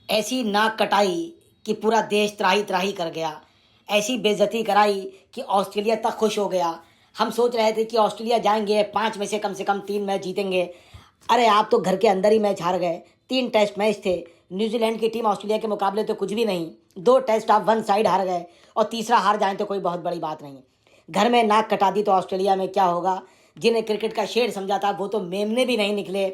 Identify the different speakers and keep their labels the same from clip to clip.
Speaker 1: ऐसी नाक कटाई कि पूरा देश त्राही त्राही कर गया। ऐसी बेइज्जती कराई कि ऑस्ट्रेलिया तक खुश हो गया। हम सोच रहे थे कि ऑस्ट्रेलिया जाएंगे, 5 में से कम 3 मैच जीतेंगे। अरे आप तो घर के अंदर ही मैच हार गए। 3 टेस्ट मैच थे। न्यूजीलैंड की टीम ऑस्ट्रेलिया के मुकाबले तो कुछ भी नहीं। 2 टेस्ट आप वन साइड हार गए और तीसरा हार जाएं तो कोई बहुत बड़ी बात नहीं। घर में नाक कटा दी तो ऑस्ट्रेलिया में क्या होगा। जिन्हें क्रिकेट का शेर समझा था वो तो मेमने भी नहीं निकले।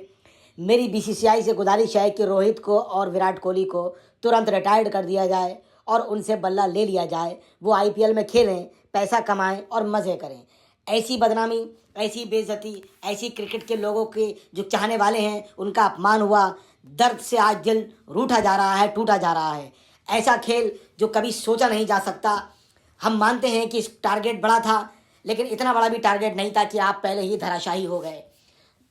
Speaker 1: मेरी बीसीसीआई से गुजारिश है कि रोहित को और विराट कोहली को तुरंत रिटायर्ड कर दिया जाए और उनसे बल्ला ले लिया जाए। वो आईपीएल में खेलें, पैसा कमाएं और मज़े करें। ऐसी बदनामी, ऐसी बेइज्जती, ऐसी क्रिकेट के लोगों के जो चाहने वाले हैं उनका अपमान हुआ। दर्द से आज दिल रूठा जा रहा है, टूटा जा रहा है। ऐसा खेल जो कभी सोचा नहीं जा सकता। हम मानते हैं कि टारगेट बड़ा था, लेकिन इतना बड़ा भी टारगेट नहीं था कि आप पहले ही धराशायी हो गए।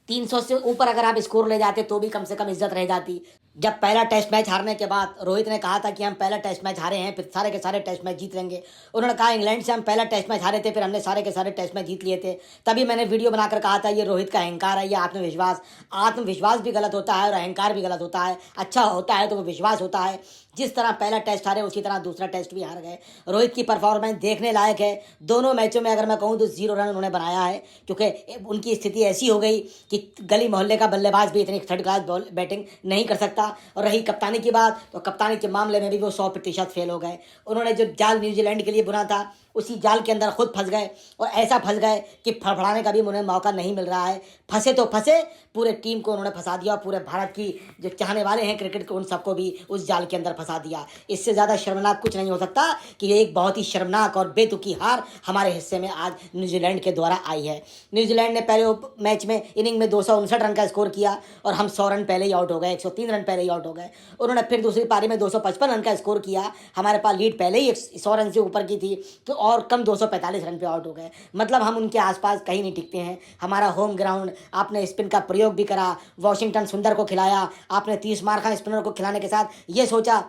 Speaker 1: 300 से ऊपर अगर आप स्कोर ले जाते तो भी कम से कम इज्जत रह जाती। जब पहला टेस्ट मैच हारने के बाद रोहित ने कहा था कि हम पहला टेस्ट मैच हारे हैं, फिर सारे के सारे टेस्ट मैच जीत लेंगे। उन्होंने कहा इंग्लैंड से हम पहला टेस्ट मैच हारे थे, फिर हमने सारे के सारे टेस्ट मैच जीत लिए थे। तभी मैंने वीडियो बनाकर कहा था ये रोहित का अहंकार है, ये आत्मविश्वास। आत्मविश्वास भी गलत होता है और अहंकार भी गलत होता है। अच्छा होता है तो वो विश्वास होता है। जिस तरह पहला टेस्ट हारे उसी तरह दूसरा टेस्ट भी हार गए। रोहित की परफॉर्मेंस देखने लायक है। दोनों मैचों में अगर मैं कहूँ तो 0 रन उन्होंने बनाया है, क्योंकि उनकी स्थिति ऐसी हो गई कि गली मोहल्ले का बल्लेबाज भी इतनी थर्ड क्लास बॉल बैटिंग नहीं कर सकता। और रही कप्तानी की बात, तो कप्तानी के मामले में भी वो 100% फेल हो गए। उन्होंने जो जाल न्यूजीलैंड के लिए बुना था उसी जाल के अंदर खुद फंस गए, और ऐसा फंस गए कि फड़फड़ाने का भी उन्हें मौका नहीं मिल रहा है। फंसे तो फंसे, पूरे टीम को उन्होंने फंसा दिया और पूरे भारत की जो चाहने वाले हैं क्रिकेट को उन सबको भी उस जाल के अंदर फंसा दिया। इससे ज़्यादा शर्मनाक कुछ नहीं हो सकता कि ये एक बहुत ही शर्मनाक और बेतुकी हार हमारे हिस्से में आज न्यूजीलैंड के द्वारा आई है। न्यूजीलैंड ने पहले मैच में इनिंग में 259 रन का स्कोर किया और हम 100 रन पहले ही आउट हो गए, 103 रन पहले ही आउट हो गए। उन्होंने फिर दूसरी पारी में 255 रन का स्कोर किया। हमारे पास लीड पहले ही 100 रन से ऊपर की थी, तो और कम 245 रन पे आउट हो गए। मतलब हम उनके आसपास कहीं नहीं टिकते हैं। हमारा होम ग्राउंड, आपने स्पिन का प्रयोग भी करा, वॉशिंगटन सुंदर को खिलाया। आपने 30 मार खा स्पिनर को खिलाने के साथ ये सोचा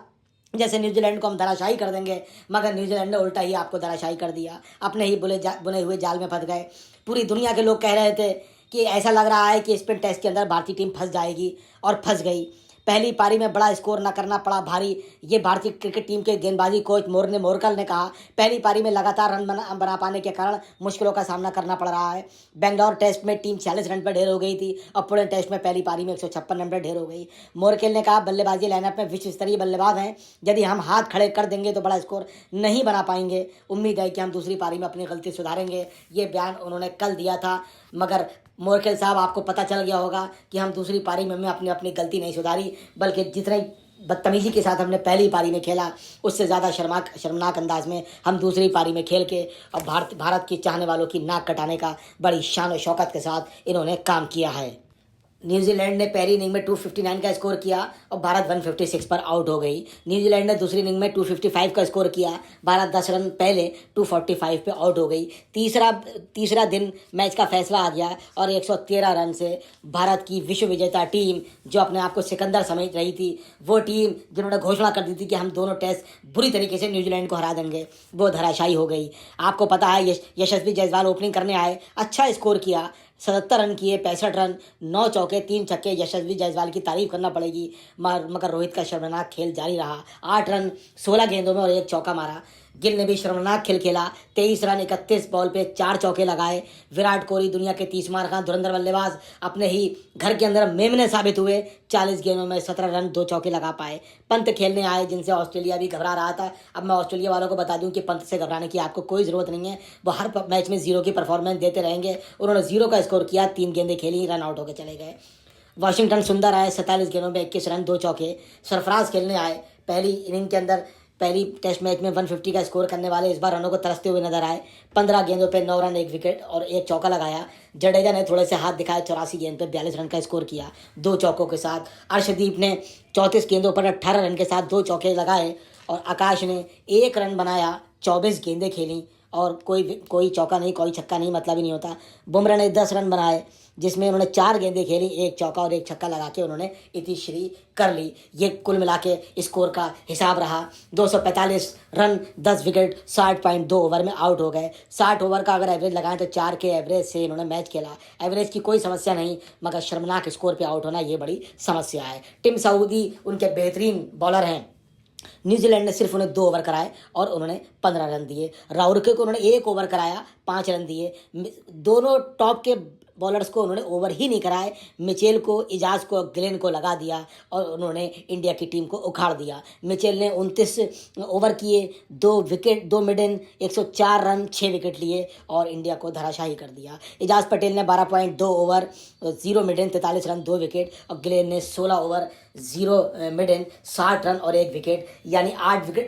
Speaker 1: जैसे न्यूजीलैंड को हम धराशायी कर देंगे, मगर न्यूजीलैंड ने उल्टा ही आपको धराशायी कर दिया। अपने ही बुने हुए जाल में फंस गए। पूरी दुनिया के लोग कह रहे थे कि ऐसा लग रहा है कि स्पिन टेस्ट के अंदर भारतीय टीम फंस जाएगी, और फंस गई। पहली पारी में बड़ा स्कोर न करना पड़ा भारी। ये भारतीय क्रिकेट टीम के गेंदबाजी कोच मोरकल ने कहा, पहली पारी में लगातार रन बना पाने के कारण मुश्किलों का सामना करना पड़ रहा है। बेंगलोर टेस्ट में टीम 40 रन पर ढेर हो गई थी और पुणे टेस्ट में पहली पारी में 156 रन पर ढेर हो गई। मोरकल ने कहा, बल्लेबाजी लाइनअप में विश्व स्तरीय बल्लेबाज हैं, यदि हम हाथ खड़े कर देंगे तो बड़ा स्कोर नहीं बना पाएंगे। उम्मीद है कि हम दूसरी पारी में अपनी गलती सुधारेंगे। ये बयान उन्होंने कल दिया था, मगर मोरकेल साहब आपको पता चल गया होगा कि हम दूसरी पारी में अपनी गलती नहीं सुधारी, बल्कि जितनी बदतमीजी के साथ हमने पहली पारी में खेला उससे ज़्यादा शर्मनाक अंदाज में हम दूसरी पारी में खेल के और भारत के चाहने वालों की नाक कटाने का बड़ी शान और शौकत के साथ इन्होंने काम किया है। न्यूजीलैंड ने पहली इनिंग में 259 का स्कोर किया और भारत 156 पर आउट हो गई। न्यूजीलैंड ने दूसरी इनिंग में 255 का स्कोर किया, भारत 10 रन पहले 245 पे आउट हो गई। तीसरा दिन मैच का फैसला आ गया और 113 रन से भारत की विश्व विजेता टीम, जो अपने आप को सिकंदर समझ रही थी, वो टीम जिन्होंने घोषणा कर दी थी कि हम दोनों टेस्ट बुरी तरीके से न्यूजीलैंड को हरा देंगे, वो धराशायी हो गई। आपको पता है यशस्वी जायसवाल ओपनिंग करने आए, अच्छा स्कोर किया, 77 रन किए, 65 रन, 9 चौके 3 छक्के। यशस्वी जायसवाल की तारीफ करना पड़ेगी, मगर रोहित का शर्मनाक खेल जारी रहा। 8 रन 16 गेंदों में और 1 चौका मारा। गिल ने भी शर्मनाक खेल खेला, 23 रन 31 बॉल पे 4 चौके लगाए। विराट कोहली दुनिया के 30 मार का धुरंधर बल्लेबाज अपने ही घर के अंदर मेमने साबित हुए। 40 गेंदों में 17 रन 2 चौके लगा पाए। पंत खेलने आए, जिनसे ऑस्ट्रेलिया भी घबरा रहा था। अब मैं ऑस्ट्रेलिया वालों को बता दूं कि पंत से घबराने की आपको कोई ज़रूरत नहीं है, वो हर मैच में 0 की परफॉर्मेंस देते रहेंगे। उन्होंने 0 का स्कोर किया, 3 गेंदें खेली, रन आउट होकर चले गए। वाशिंगटन सुंदर आए, 47 गेंदों में 21 रन 2 चौके। सरफराज खेलने आए, पहली इनिंग के अंदर पहली टेस्ट मैच में 150 का स्कोर करने वाले इस बार रनों को तरसते हुए नजर आए। 15 गेंदों पे 9 रन 1 विकेट और 1 चौका लगाया। जडेजा ने थोड़े से हाथ दिखाए, 84 गेंद पे 42 रन का स्कोर किया 2 चौकों के साथ। अर्शदीप ने 34 गेंदों पर 18 रन के साथ 2 चौके लगाए और आकाश ने 1 रन बनाया, 24 गेंदें खेली और कोई चौका नहीं, कोई छक्का नहीं, मतलब ही नहीं होता। बुमराह ने 10 रन बनाए, जिसमें उन्होंने 4 गेंदें खेली, 1 चौका और 1 छक्का लगा के उन्होंने इतिश्री कर ली। ये कुल मिला के स्कोर का हिसाब रहा। 245 रन, 10 विकेट, 60.2 ओवर में आउट हो गए। 60 ओवर का अगर एवरेज लगाएं तो 4 के एवरेज से इन्होंने मैच खेला। एवरेज की कोई समस्या नहीं, मगर शर्मनाक स्कोर पे आउट होना ये बड़ी समस्या है। टिम साउदी उनके बेहतरीन बॉलर हैं। न्यूजीलैंड ने सिर्फ उन्हें 2 ओवर कराए और उन्होंने 15 रन दिए। राउरके को उन्होंने 1 ओवर कराया, 5 रन दिए। दोनों टॉप के बॉलर्स को उन्होंने ओवर ही नहीं कराए। मिचेल को, इजाज को, गिलेन को लगा दिया और उन्होंने इंडिया की टीम को उखाड़ दिया। मिचेल ने 29 ओवर किए, 2 विकेट, 2 मिडन, 104 रन, 6 विकेट लिए और इंडिया को धराशायी कर दिया। इजाज पटेल ने 12.2 ओवर, 0 मिडन, 43 रन, 2 विकेट और गिलेन ने 16 ओवर, 0 मिडन, 60 रन और 1 विकेट, यानी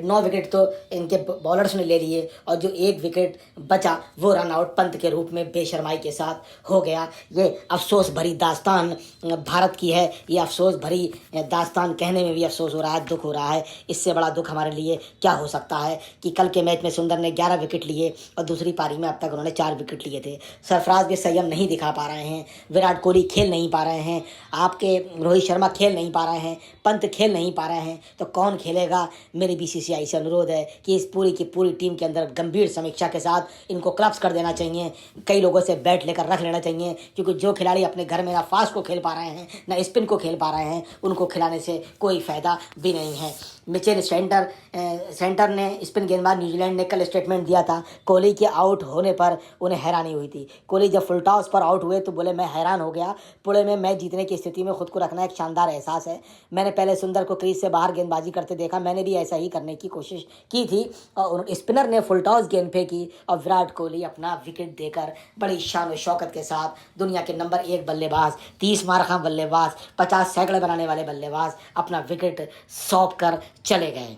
Speaker 1: 9 विकेट तो इनके बॉलर्स ने ले लिए और जो 1 विकेट बचा वो रन आउट पंत के रूप में बेशर्माई के साथ हो गया। ये अफसोस भरी दास्तान भारत की है। ये अफसोस भरी दास्तान कहने में भी अफसोस हो रहा है, दुख हो रहा है। इससे बड़ा दुख हमारे लिए क्या हो सकता है कि कल के मैच में सुंदर ने 11 विकेट लिए और दूसरी पारी में अब तक उन्होंने 4 विकेट लिए थे। सरफराज भी संयम नहीं दिखा पा रहे हैं, विराट कोहली खेल नहीं पा रहे हैं, आपके रोहित शर्मा खेल नहीं पा रहे हैं, पंत खेल नहीं पा रहे हैं, तो कौन खेलेगा। मेरी बीसीसीआई से अनुरोध है कि इस पूरी की पूरी टीम के अंदर गंभीर समीक्षा के साथ इनको क्लब्स कर देना चाहिए। कई लोगों से बैट लेकर रख लेना चाहिए, क्योंकि जो खिलाड़ी अपने घर में ना फास्ट को खेल पा रहे हैं ना स्पिन को खेल पा रहे हैं, उनको खिलाने से कोई फ़ायदा भी नहीं है। मिचेल सेंटर ने, स्पिन गेंदबाज न्यूजीलैंड ने कल स्टेटमेंट दिया था। कोहली के आउट होने पर उन्हें हैरानी हुई थी। कोहली जब फुल टॉस पर आउट हुए तो बोले, मैं हैरान हो गया। पुणे में मैच जीतने की स्थिति में खुद को रखना एक शानदार एहसास है। मैंने पहले सुंदर को क्रीज से बाहर गेंदबाजी करते देखा, मैंने भी ऐसा ही करने की कोशिश की थी और स्पिनर ने फुल टॉस गेंद फेंकी और विराट कोहली अपना विकेट देकर बड़ी शान और शौकत के साथ दुनिया के नंबर 1 बल्लेबाज, 30 मारखा बल्लेबाज, 50 सैकड़े बनाने वाले बल्लेबाज अपना विकेट सौंप कर चले गए।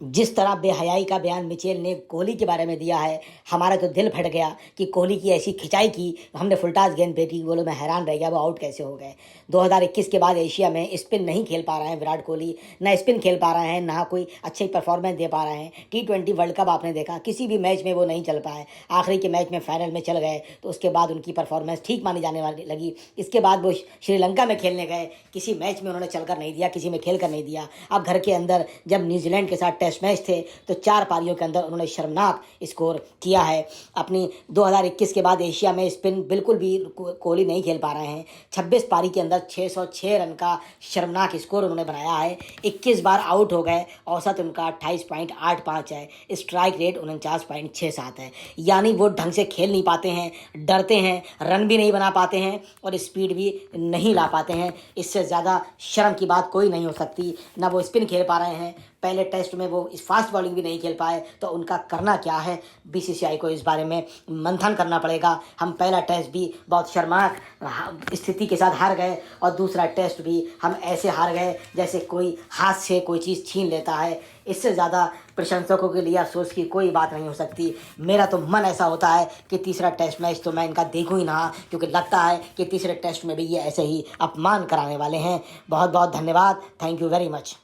Speaker 1: जिस तरह बेहयाई का बयान मिचेल ने कोहली के बारे में दिया है, हमारा तो दिल फट गया कि कोहली की ऐसी खिंचाई की, हमने फुलटास गेंद फेंकी, बोलो मैं हैरान रह गया वो आउट कैसे हो गए। 2021 के बाद एशिया में स्पिन नहीं खेल पा रहे हैं विराट कोहली, ना स्पिन खेल पा रहे हैं, ना कोई अच्छी परफॉर्मेंस दे पा रहे हैं। T20 वर्ल्ड कप आपने देखा, किसी भी मैच में वो नहीं चल पाए। आखिरी के मैच में फाइनल में चल गए तो उसके बाद उनकी परफॉर्मेंस ठीक मानी जाने वाली लगी। इसके बाद वो श्रीलंका में खेलने गए, किसी मैच में उन्होंने चलकर नहीं दिया, किसी में खेल कर नहीं दिया। अब घर के अंदर जब न्यूजीलैंड के साथ टेस्ट मैच थे तो 4 पारियों के अंदर उन्होंने शर्मनाक स्कोर किया है। अपनी 2021 के बाद एशिया में स्पिन बिल्कुल भी कोहली नहीं खेल पा रहे हैं। 26 पारी के अंदर 606 रन का शर्मनाक स्कोर उन्होंने बनाया है। 21 बार आउट हो गए, औसत उनका 28.85 है, स्ट्राइक रेट 49.67 है। यानी वो ढंग से खेल नहीं पाते हैं, डरते हैं, रन भी नहीं बना पाते हैं और स्पीड भी नहीं ला पाते हैं। इससे ज़्यादा शर्म की बात कोई नहीं हो सकती। ना वो स्पिन खेल पा रहे हैं, पहले टेस्ट में वो इस फास्ट बॉलिंग भी नहीं खेल पाए, तो उनका करना क्या है। बीसीसीआई को इस बारे में मंथन करना पड़ेगा। हम पहला टेस्ट भी बहुत शर्मनाक स्थिति के साथ हार गए और दूसरा टेस्ट भी हम ऐसे हार गए जैसे कोई हाथ से कोई चीज़ छीन लेता है। इससे ज़्यादा प्रशंसकों के लिए अफसोस की कोई बात नहीं हो सकती। मेरा तो मन ऐसा होता है कि तीसरा टेस्ट मैच तो मैं इनका देखूँ ही ना, क्योंकि लगता है कि तीसरे टेस्ट में भी ये ऐसे ही अपमान कराने वाले हैं। बहुत बहुत धन्यवाद। Thank you very much.